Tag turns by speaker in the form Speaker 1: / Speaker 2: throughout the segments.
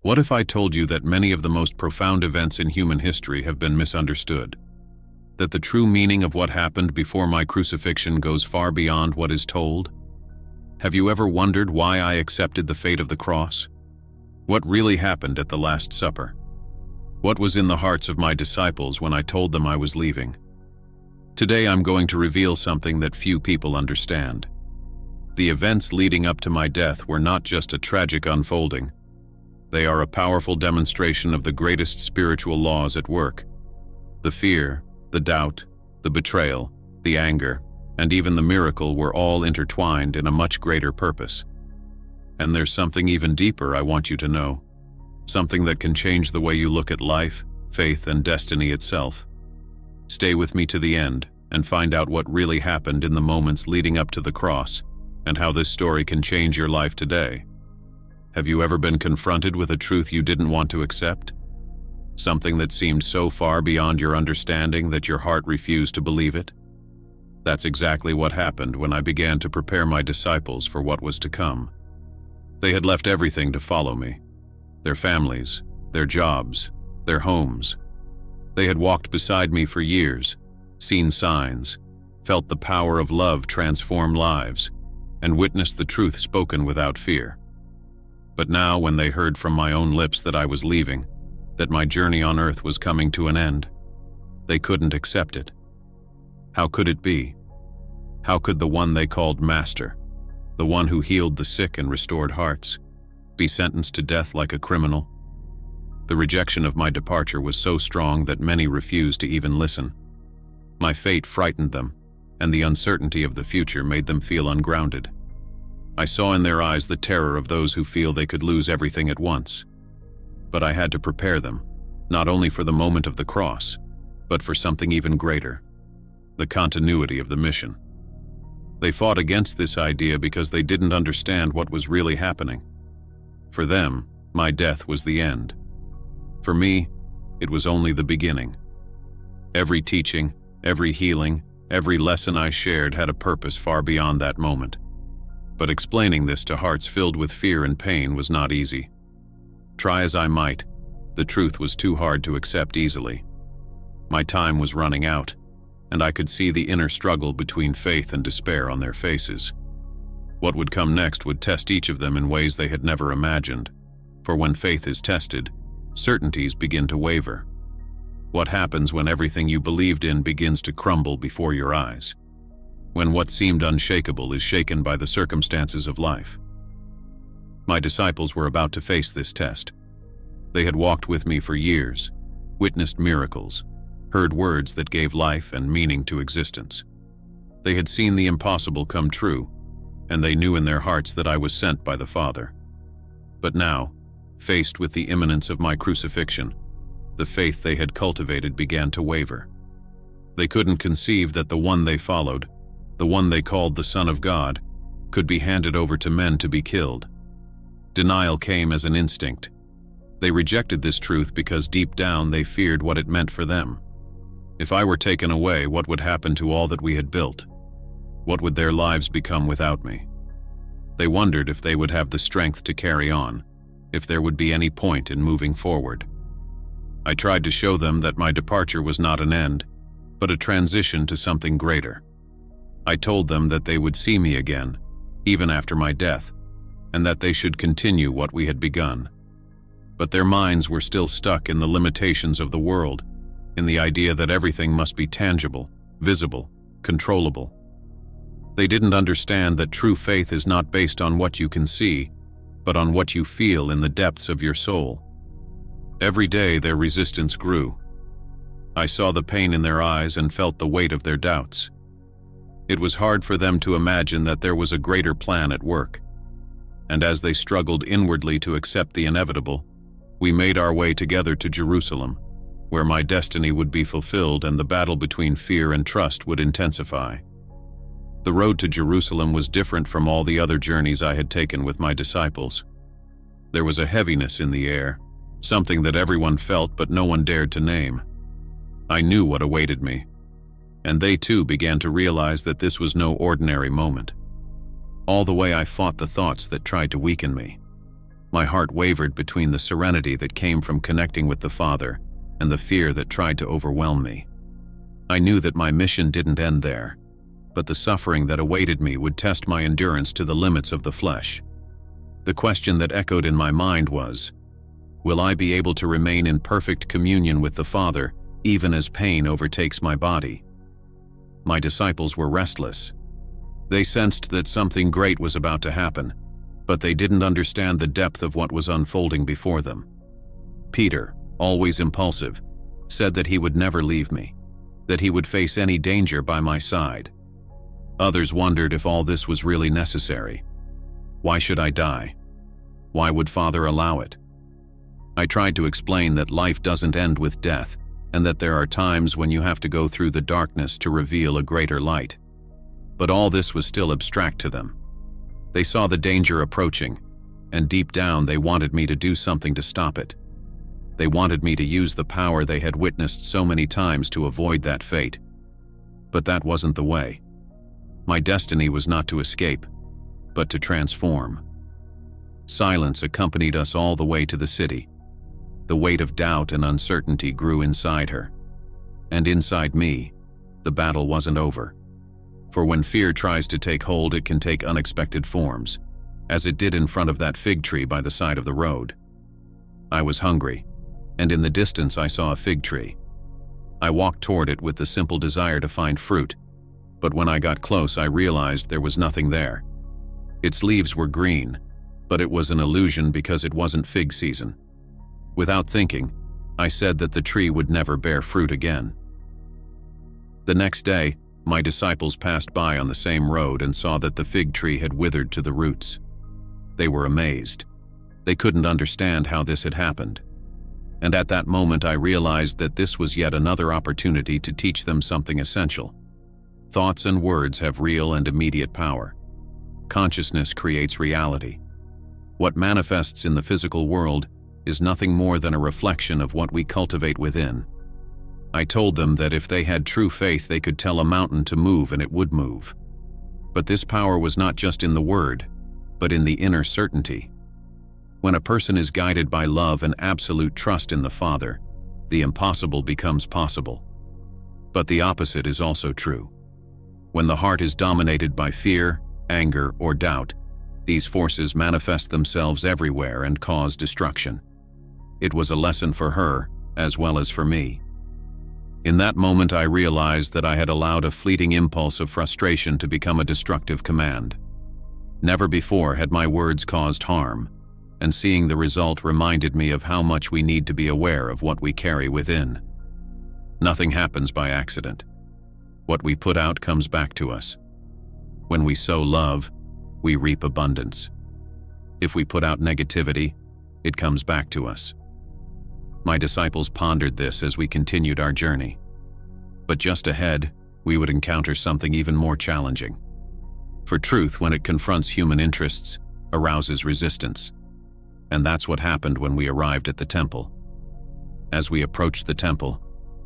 Speaker 1: What if I told you that many of the most profound events in human history have been misunderstood? That the true meaning of what happened before my crucifixion goes far beyond what is told? Have you ever wondered why I accepted the fate of the cross? What really happened at the Last Supper? What was in the hearts of my disciples when I told them I was leaving? Today I'm going to reveal something that few people understand. The events leading up to my death were not just a tragic unfolding. They are a powerful demonstration of the greatest spiritual laws at work. The fear, the doubt, the betrayal, the anger, and even the miracle were all intertwined in a much greater purpose. And there's something even deeper I want you to know. Something that can change the way you look at life, faith, and destiny itself. Stay with me to the end and find out what really happened in the moments leading up to the cross and how this story can change your life today. Have you ever been confronted with a truth you didn't want to accept? Something that seemed so far beyond your understanding that your heart refused to believe it? That's exactly what happened when I began to prepare my disciples for what was to come. They had left everything to follow me. Their families, their jobs, their homes. They had walked beside me for years, seen signs, felt the power of love transform lives, and witnessed the truth spoken without fear. But now, when they heard from my own lips that I was leaving, that my journey on earth was coming to an end, they couldn't accept it. How could it be? How could the one they called Master, the one who healed the sick and restored hearts, be sentenced to death like a criminal? The rejection of my departure was so strong that many refused to even listen. My fate frightened them, and the uncertainty of the future made them feel ungrounded. I saw in their eyes the terror of those who feel they could lose everything at once. But I had to prepare them, not only for the moment of the cross, but for something even greater, the continuity of the mission. They fought against this idea because they didn't understand what was really happening. For them, my death was the end. For me, it was only the beginning. Every teaching, every healing, every lesson I shared had a purpose far beyond that moment. But explaining this to hearts filled with fear and pain was not easy. Try as I might, the truth was too hard to accept easily. My time was running out, and I could see the inner struggle between faith and despair on their faces. What would come next would test each of them in ways they had never imagined, for when faith is tested, certainties begin to waver. What happens when everything you believed in begins to crumble before your eyes? When what seemed unshakable is shaken by the circumstances of life? My disciples were about to face this test. They had walked with me for years, witnessed miracles, heard words that gave life and meaning to existence. They had seen the impossible come true, and they knew in their hearts that I was sent by the Father. But now, faced with the imminence of my crucifixion, the faith they had cultivated began to waver. They couldn't conceive that the one they followed, the one they called the Son of God, could be handed over to men to be killed. Denial came as an instinct. They rejected this truth because deep down they feared what it meant for them. If I were taken away, what would happen to all that we had built? What would their lives become without me? They wondered if they would have the strength to carry on, if there would be any point in moving forward. I tried to show them that my departure was not an end, but a transition to something greater. I told them that they would see me again, even after my death, and that they should continue what we had begun. But their minds were still stuck in the limitations of the world, in the idea that everything must be tangible, visible, controllable. They didn't understand that true faith is not based on what you can see, but on what you feel in the depths of your soul. Every day their resistance grew. I saw the pain in their eyes and felt the weight of their doubts. It was hard for them to imagine that there was a greater plan at work. And as they struggled inwardly to accept the inevitable, we made our way together to Jerusalem, where my destiny would be fulfilled and the battle between fear and trust would intensify. The road to Jerusalem was different from all the other journeys I had taken with my disciples. There was a heaviness in the air, something that everyone felt but no one dared to name. I knew what awaited me, and they too began to realize that this was no ordinary moment. All the way I fought the thoughts that tried to weaken me. My heart wavered between the serenity that came from connecting with the Father and the fear that tried to overwhelm me. I knew that my mission didn't end there, but the suffering that awaited me would test my endurance to the limits of the flesh. The question that echoed in my mind was, will I be able to remain in perfect communion with the Father even as pain overtakes my body? My disciples were restless. They sensed that something great was about to happen, but they didn't understand the depth of what was unfolding before them. Peter, always impulsive, said that he would never leave me, that he would face any danger by my side. Others wondered if all this was really necessary. Why should I die? Why would Father allow it? I tried to explain that life doesn't end with death, and that there are times when you have to go through the darkness to reveal a greater light. But all this was still abstract to them. They saw the danger approaching, and deep down they wanted me to do something to stop it. They wanted me to use the power they had witnessed so many times to avoid that fate. But that wasn't the way. My destiny was not to escape, but to transform. Silence accompanied us all the way to the city. The weight of doubt and uncertainty grew inside her. And inside me, the battle wasn't over. For when fear tries to take hold, it can take unexpected forms, as it did in front of that fig tree by the side of the road. I was hungry, and in the distance I saw a fig tree. I walked toward it with the simple desire to find fruit, but when I got close I realized there was nothing there. Its leaves were green, but it was an illusion because it wasn't fig season. Without thinking, I said that the tree would never bear fruit again. The next day, my disciples passed by on the same road and saw that the fig tree had withered to the roots. They were amazed. They couldn't understand how this had happened. And at that moment I realized that this was yet another opportunity to teach them something essential. Thoughts and words have real and immediate power. Consciousness creates reality. What manifests in the physical world is nothing more than a reflection of what we cultivate within. I told them that if they had true faith, they could tell a mountain to move and it would move. But this power was not just in the word, but in the inner certainty. When a person is guided by love and absolute trust in the Father, the impossible becomes possible. But the opposite is also true. When the heart is dominated by fear, anger, or doubt, these forces manifest themselves everywhere and cause destruction. It was a lesson for her, as well as for me. In that moment I realized that I had allowed a fleeting impulse of frustration to become a destructive command. Never before had my words caused harm, and seeing the result reminded me of how much we need to be aware of what we carry within. Nothing happens by accident. What we put out comes back to us. When we sow love, we reap abundance. If we put out negativity, it comes back to us. My disciples pondered this as we continued our journey. But just ahead, we would encounter something even more challenging. For truth, when it confronts human interests, arouses resistance. And that's what happened when we arrived at the temple. As we approached the temple,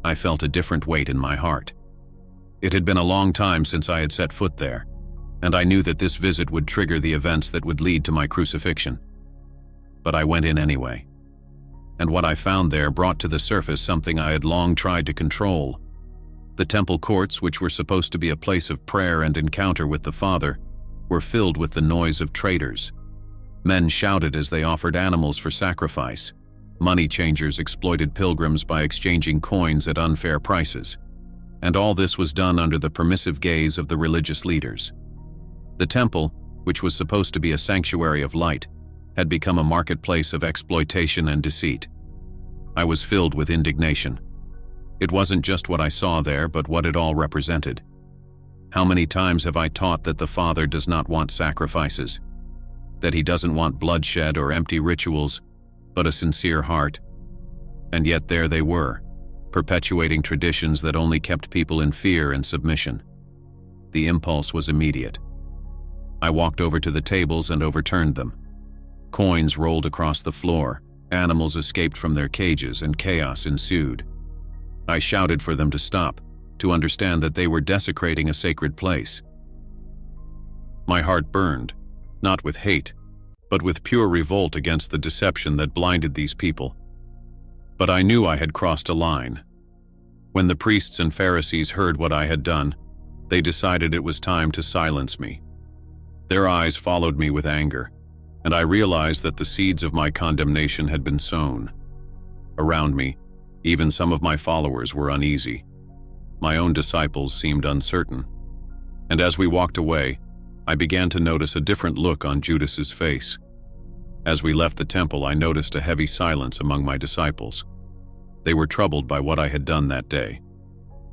Speaker 1: I felt a different weight in my heart. It had been a long time since I had set foot there, and I knew that this visit would trigger the events that would lead to my crucifixion. But I went in anyway. And what I found there brought to the surface something I had long tried to control. The temple courts, which were supposed to be a place of prayer and encounter with the Father, were filled with the noise of traders. Men shouted as they offered animals for sacrifice. Money changers exploited pilgrims by exchanging coins at unfair prices. And all this was done under the permissive gaze of the religious leaders. The temple, which was supposed to be a sanctuary of light, had become a marketplace of exploitation and deceit. I was filled with indignation. It wasn't just what I saw there, but what it all represented. How many times have I taught that the Father does not want sacrifices, that he doesn't want bloodshed or empty rituals, but a sincere heart? And yet there they were, perpetuating traditions that only kept people in fear and submission. The impulse was immediate. I walked over to the tables and overturned them. Coins rolled across the floor, animals escaped from their cages, and chaos ensued. I shouted for them to stop, to understand that they were desecrating a sacred place. My heart burned, not with hate, but with pure revolt against the deception that blinded these people. But I knew I had crossed a line. When the priests and Pharisees heard what I had done, they decided it was time to silence me. Their eyes followed me with anger, and I realized that the seeds of my condemnation had been sown. Around me, even some of my followers were uneasy. My own disciples seemed uncertain. And as we walked away, I began to notice a different look on Judas's face. As we left the temple, I noticed a heavy silence among my disciples. They were troubled by what I had done that day.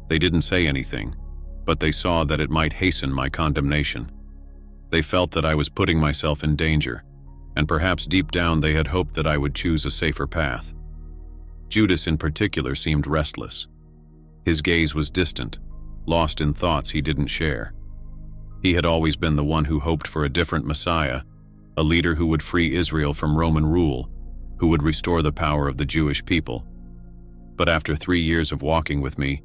Speaker 1: They didn't say anything, but they saw that it might hasten my condemnation. They felt that I was putting myself in danger, and perhaps deep down they had hoped that I would choose a safer path. Judas in particular seemed restless. His gaze was distant, lost in thoughts he didn't share. He had always been the one who hoped for a different Messiah, a leader who would free Israel from Roman rule, who would restore the power of the Jewish people. But after 3 years of walking with me,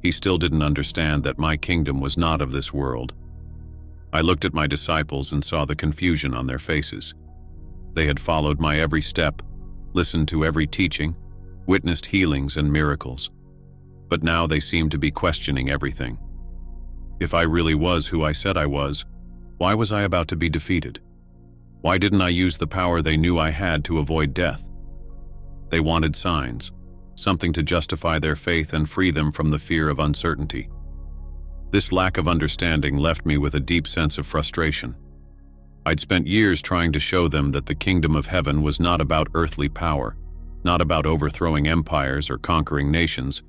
Speaker 1: he still didn't understand that my kingdom was not of this world. I looked at my disciples and saw the confusion on their faces. They had followed my every step, listened to every teaching, witnessed healings and miracles. But now they seemed to be questioning everything. If I really was who I said I was, why was I about to be defeated? Why didn't I use the power they knew I had to avoid death? They wanted signs, something to justify their faith and free them from the fear of uncertainty. This lack of understanding left me with a deep sense of frustration. I'd spent years trying to show them that the kingdom of heaven was not about earthly power, not about overthrowing empires or conquering nations,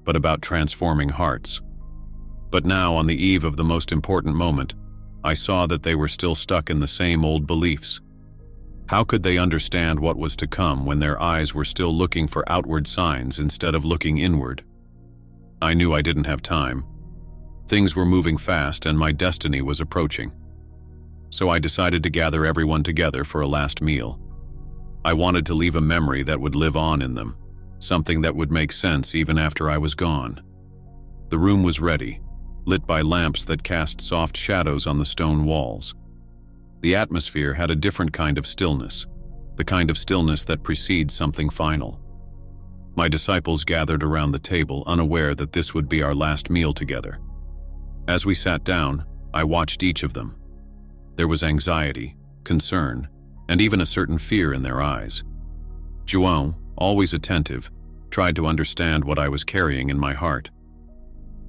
Speaker 1: but about transforming hearts. But now, on the eve of the most important moment, I saw that they were still stuck in the same old beliefs. How could they understand what was to come when their eyes were still looking for outward signs instead of looking inward? I knew I didn't have time. Things were moving fast and my destiny was approaching. So I decided to gather everyone together for a last meal. I wanted to leave a memory that would live on in them, something that would make sense even after I was gone. The room was ready, lit by lamps that cast soft shadows on the stone walls. The atmosphere had a different kind of stillness, the kind of stillness that precedes something final. My disciples gathered around the table, unaware that this would be our last meal together. As we sat down, I watched each of them. There was anxiety, concern, and even a certain fear in their eyes. João, always attentive, tried to understand what I was carrying in my heart.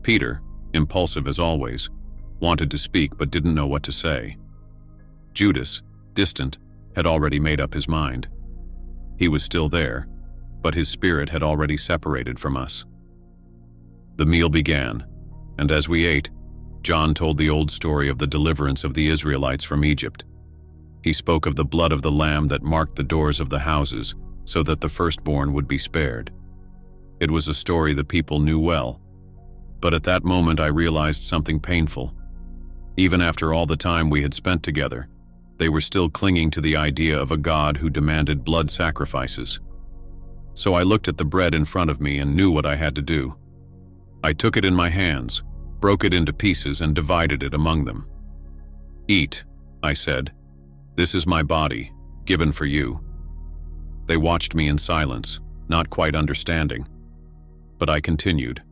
Speaker 1: Peter, impulsive as always, wanted to speak but didn't know what to say. Judas, distant, had already made up his mind. He was still there, but his spirit had already separated from us. The meal began, and as we ate, John told the old story of the deliverance of the Israelites from Egypt. He spoke of the blood of the lamb that marked the doors of the houses so that the firstborn would be spared. It was a story the people knew well, but at that moment I realized something painful. Even after all the time we had spent together, they were still clinging to the idea of a God who demanded blood sacrifices. So I looked at the bread in front of me and knew what I had to do. I took it in my hands, broke it into pieces and divided it among them. "Eat," I said. "This is my body, given for you." They watched me in silence, not quite understanding. But I continued.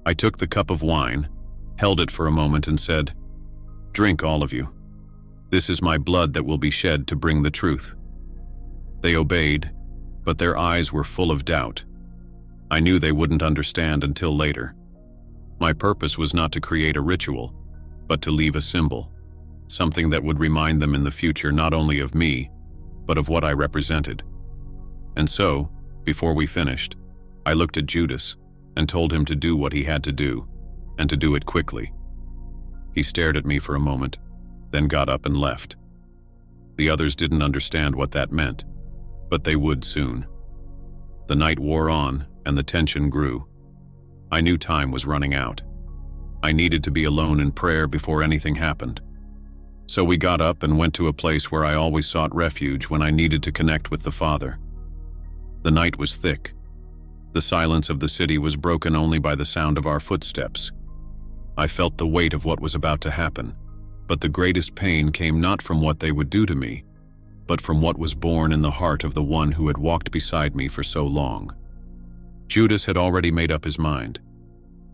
Speaker 1: I took the cup of wine, held it for a moment and said, "Drink, all of you. This is my blood that will be shed to bring the truth." They obeyed, but their eyes were full of doubt. I knew they wouldn't understand until later. My purpose was not to create a ritual, but to leave a symbol, something that would remind them in the future not only of me, but of what I represented. And so, before we finished, I looked at Judas and told him to do what he had to do, and to do it quickly. He stared at me for a moment, then got up and left. The others didn't understand what that meant, but they would soon. The night wore on, and the tension grew. I knew time was running out. I needed to be alone in prayer before anything happened. So we got up and went to a place where I always sought refuge when I needed to connect with the Father. The night was thick. The silence of the city was broken only by the sound of our footsteps. I felt the weight of what was about to happen, but the greatest pain came not from what they would do to me, but from what was born in the heart of the one who had walked beside me for so long. Judas had already made up his mind.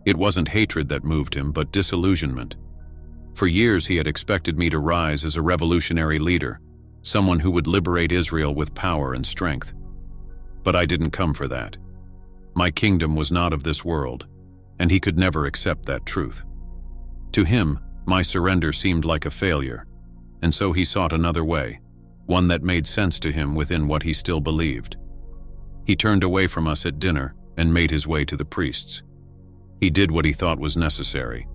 Speaker 1: It wasn't hatred that moved him, but disillusionment. For years he had expected me to rise as a revolutionary leader, someone who would liberate Israel with power and strength. But I didn't come for that. My kingdom was not of this world, and he could never accept that truth. To him, my surrender seemed like a failure, and so he sought another way, one that made sense to him within what he still believed. He turned away from us at dinner and made his way to the priests. He did what he thought was necessary.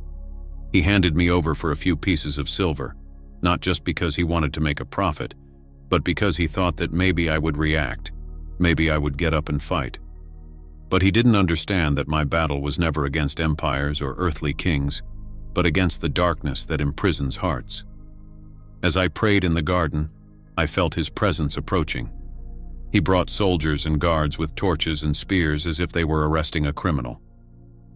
Speaker 1: He handed me over for a few pieces of silver, not just because he wanted to make a profit, but because he thought that maybe I would react, maybe I would get up and fight. But he didn't understand that my battle was never against empires or earthly kings, but against the darkness that imprisons hearts. As I prayed in the garden, I felt his presence approaching. He brought soldiers and guards with torches and spears as if they were arresting a criminal.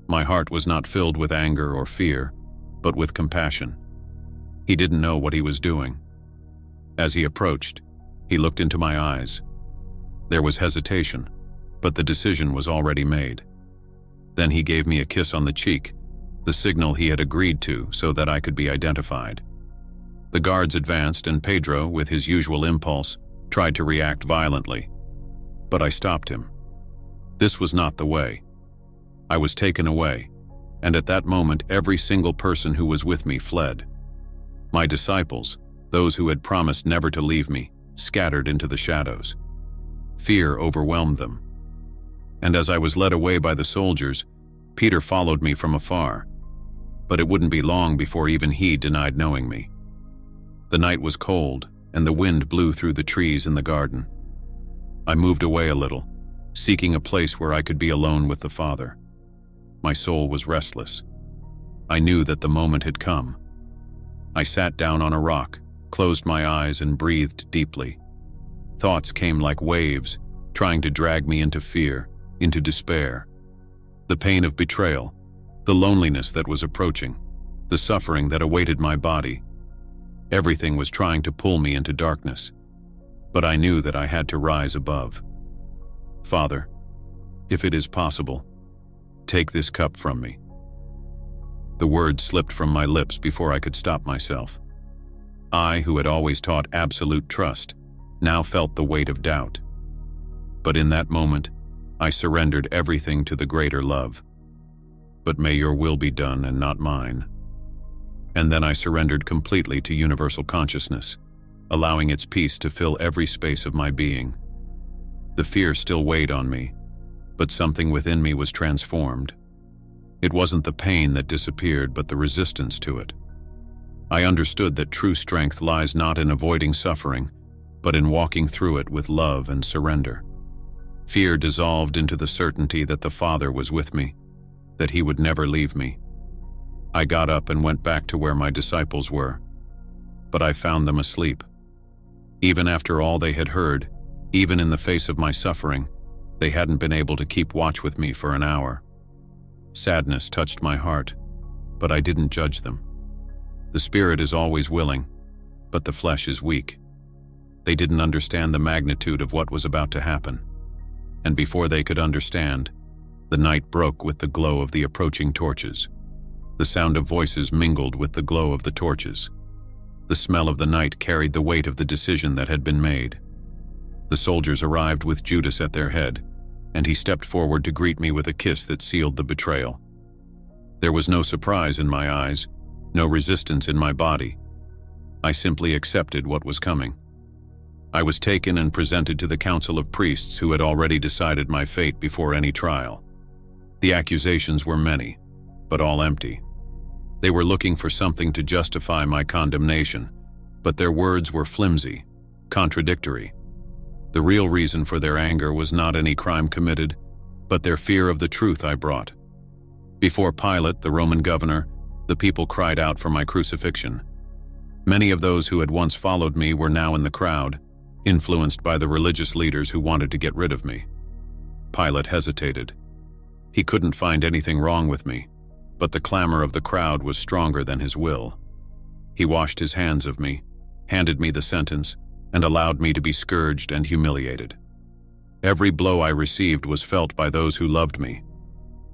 Speaker 1: My heart was not filled with anger or fear, but with compassion. He didn't know what he was doing. As he approached, he looked into my eyes. There was hesitation, but the decision was already made. Then he gave me a kiss on the cheek, the signal he had agreed to so that I could be identified. The guards advanced, and Pedro, with his usual impulse, tried to react violently. But I stopped him. This was not the way. I was taken away, and at that moment every single person who was with me fled. My disciples, those who had promised never to leave me, scattered into the shadows. Fear overwhelmed them. And as I was led away by the soldiers, Peter followed me from afar. But it wouldn't be long before even he denied knowing me. The night was cold, and the wind blew through the trees in the garden. I moved away a little, seeking a place where I could be alone with the Father. My soul was restless. I knew that the moment had come. I sat down on a rock, closed my eyes, and breathed deeply. Thoughts came like waves, trying to drag me into fear, into despair. The pain of betrayal, the loneliness that was approaching, the suffering that awaited my body. Everything was trying to pull me into darkness, but I knew that I had to rise above. Father, if it is possible, take this cup from me. The words slipped from my lips before I could stop myself. I, who had always taught absolute trust, now felt the weight of doubt. But in that moment, I surrendered everything to the greater love. But may your will be done and not mine. And then I surrendered completely to universal consciousness, allowing its peace to fill every space of my being. The fear still weighed on me, but something within me was transformed. It wasn't the pain that disappeared, but the resistance to it. I understood that true strength lies not in avoiding suffering, but in walking through it with love and surrender. Fear dissolved into the certainty that the Father was with me, that he would never leave me. I got up and went back to where my disciples were, but I found them asleep. Even after all they had heard, even in the face of my suffering, they hadn't been able to keep watch with me for an hour. Sadness touched my heart, but I didn't judge them. The spirit is always willing, but the flesh is weak. They didn't understand the magnitude of what was about to happen. And before they could understand, the night broke with the glow of the approaching torches. The sound of voices mingled with the glow of the torches. The smell of the night carried the weight of the decision that had been made. The soldiers arrived with Judas at their head, and he stepped forward to greet me with a kiss that sealed the betrayal. There was no surprise in my eyes, no resistance in my body. I simply accepted what was coming. I was taken and presented to the council of priests who had already decided my fate before any trial. The accusations were many, but all empty. They were looking for something to justify my condemnation, but their words were flimsy, contradictory. The real reason for their anger was not any crime committed, but their fear of the truth I brought. Before Pilate, the Roman governor, the people cried out for my crucifixion. Many of those who had once followed me were now in the crowd, influenced by the religious leaders who wanted to get rid of me. Pilate hesitated. He couldn't find anything wrong with me, but the clamor of the crowd was stronger than his will. He washed his hands of me, handed me the sentence, and allowed me to be scourged and humiliated. Every blow I received was felt by those who loved me.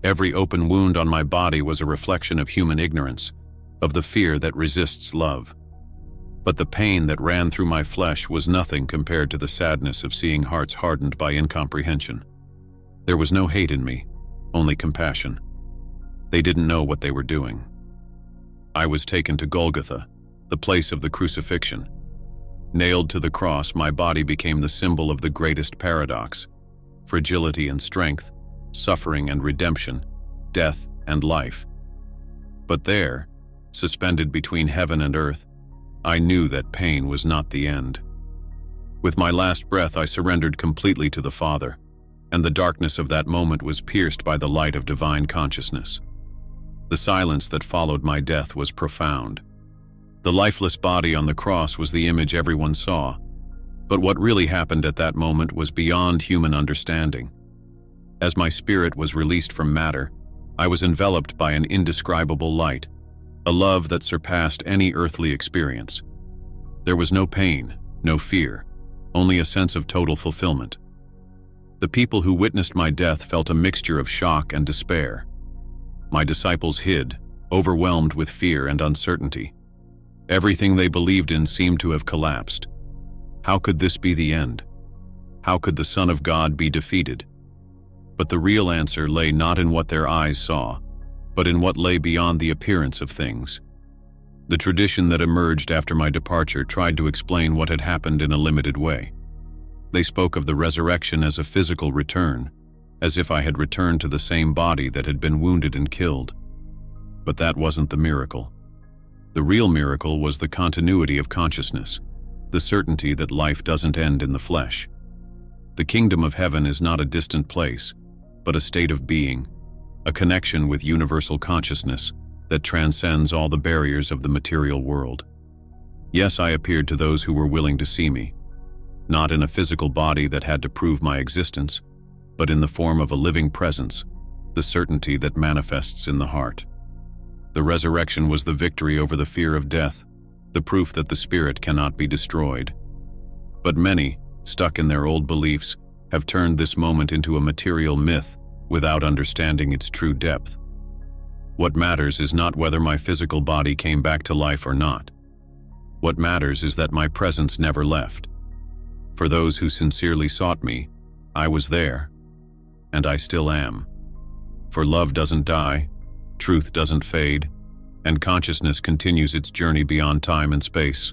Speaker 1: Every open wound on my body was a reflection of human ignorance, of the fear that resists love. But the pain that ran through my flesh was nothing compared to the sadness of seeing hearts hardened by incomprehension. There was no hate in me, only compassion. They didn't know what they were doing. I was taken to Golgotha, the place of the crucifixion. Nailed to the cross, my body became the symbol of the greatest paradox: fragility and strength, suffering and redemption, death and life. But there, suspended between heaven and earth, I knew that pain was not the end. With my last breath, I surrendered completely to the Father, and the darkness of that moment was pierced by the light of divine consciousness. The silence that followed my death was profound. The lifeless body on the cross was the image everyone saw, but what really happened at that moment was beyond human understanding. As my spirit was released from matter, I was enveloped by an indescribable light, a love that surpassed any earthly experience. There was no pain, no fear, only a sense of total fulfillment. The people who witnessed my death felt a mixture of shock and despair. My disciples hid, overwhelmed with fear and uncertainty. Everything they believed in seemed to have collapsed. How could this be the end? How could the Son of God be defeated? But the real answer lay not in what their eyes saw, but in what lay beyond the appearance of things. The tradition that emerged after my departure tried to explain what had happened in a limited way. They spoke of the resurrection as a physical return, as if I had returned to the same body that had been wounded and killed. But that wasn't the miracle. The real miracle was the continuity of consciousness, the certainty that life doesn't end in the flesh. The kingdom of heaven is not a distant place, but a state of being, a connection with universal consciousness that transcends all the barriers of the material world. Yes, I appeared to those who were willing to see me, not in a physical body that had to prove my existence, but in the form of a living presence, the certainty that manifests in the heart. The resurrection was the victory over the fear of death, the proof that the spirit cannot be destroyed. But many, stuck in their old beliefs, have turned this moment into a material myth without understanding its true depth. What matters is not whether my physical body came back to life or not. What matters is that my presence never left. For those who sincerely sought me, I was there, and I still am. For love doesn't die, truth doesn't fade, and consciousness continues its journey beyond time and space.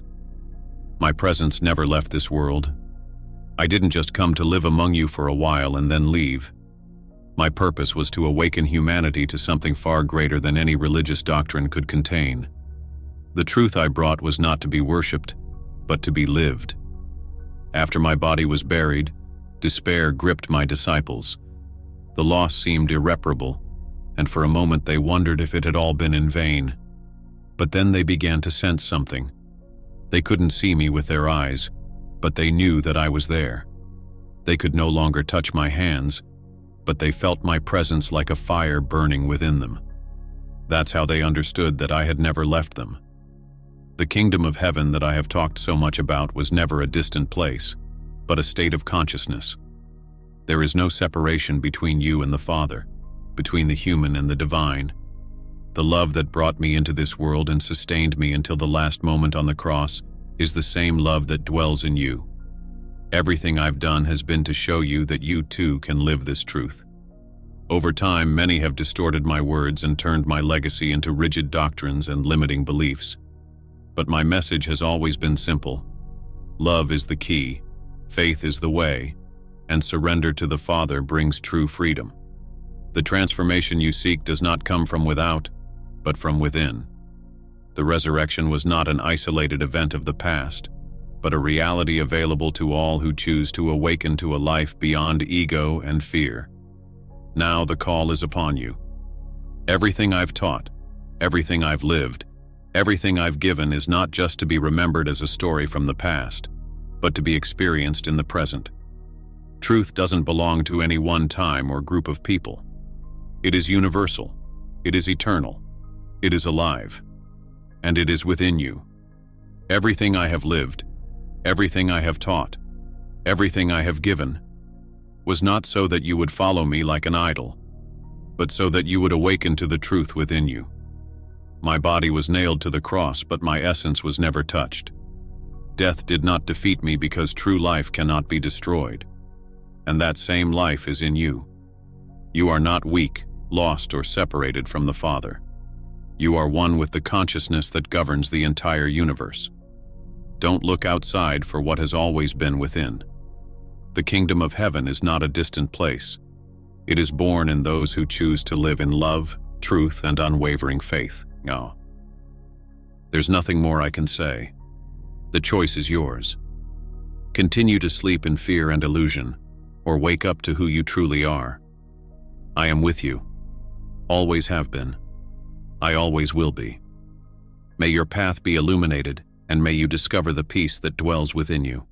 Speaker 1: My presence never left this world. I didn't just come to live among you for a while and then leave. My purpose was to awaken humanity to something far greater than any religious doctrine could contain. The truth I brought was not to be worshipped, but to be lived. After my body was buried, despair gripped my disciples. The loss seemed irreparable, and for a moment they wondered if it had all been in vain. But then they began to sense something. They couldn't see me with their eyes, but they knew that I was there. They could no longer touch my hands, but they felt my presence like a fire burning within them. That's how they understood that I had never left them. The kingdom of heaven that I have talked so much about was never a distant place, but a state of consciousness. There is no separation between you and the Father, between the human and the divine. The love that brought me into this world and sustained me until the last moment on the cross is the same love that dwells in you. Everything I've done has been to show you that you too can live this truth. Over time, many have distorted my words and turned my legacy into rigid doctrines and limiting beliefs. But my message has always been simple. Love is the key, faith is the way, and surrender to the Father brings true freedom. The transformation you seek does not come from without, but from within. The resurrection was not an isolated event of the past, but a reality available to all who choose to awaken to a life beyond ego and fear. Now the call is upon you. Everything I've taught, everything I've lived, everything I've given is not just to be remembered as a story from the past, but to be experienced in the present. Truth doesn't belong to any one time or group of people. It is universal, it is eternal, it is alive, and it is within you. Everything I have lived, Everything I have taught, everything I have given, was not so that you would follow me like an idol, but so that you would awaken to the truth within you. My body was nailed to the cross, but my essence was never touched. Death did not defeat me because true life cannot be destroyed. And that same life is in you. You are not weak, lost, or separated from the Father. You are one with the consciousness that governs the entire universe. Don't look outside for what has always been within. The kingdom of heaven is not a distant place. It is born in those who choose to live in love, truth, and unwavering faith. Oh. There's nothing more I can say. The choice is yours. Continue to sleep in fear and illusion, or wake up to who you truly are. I am with you. Always have been. I always will be. May your path be illuminated, and may you discover the peace that dwells within you.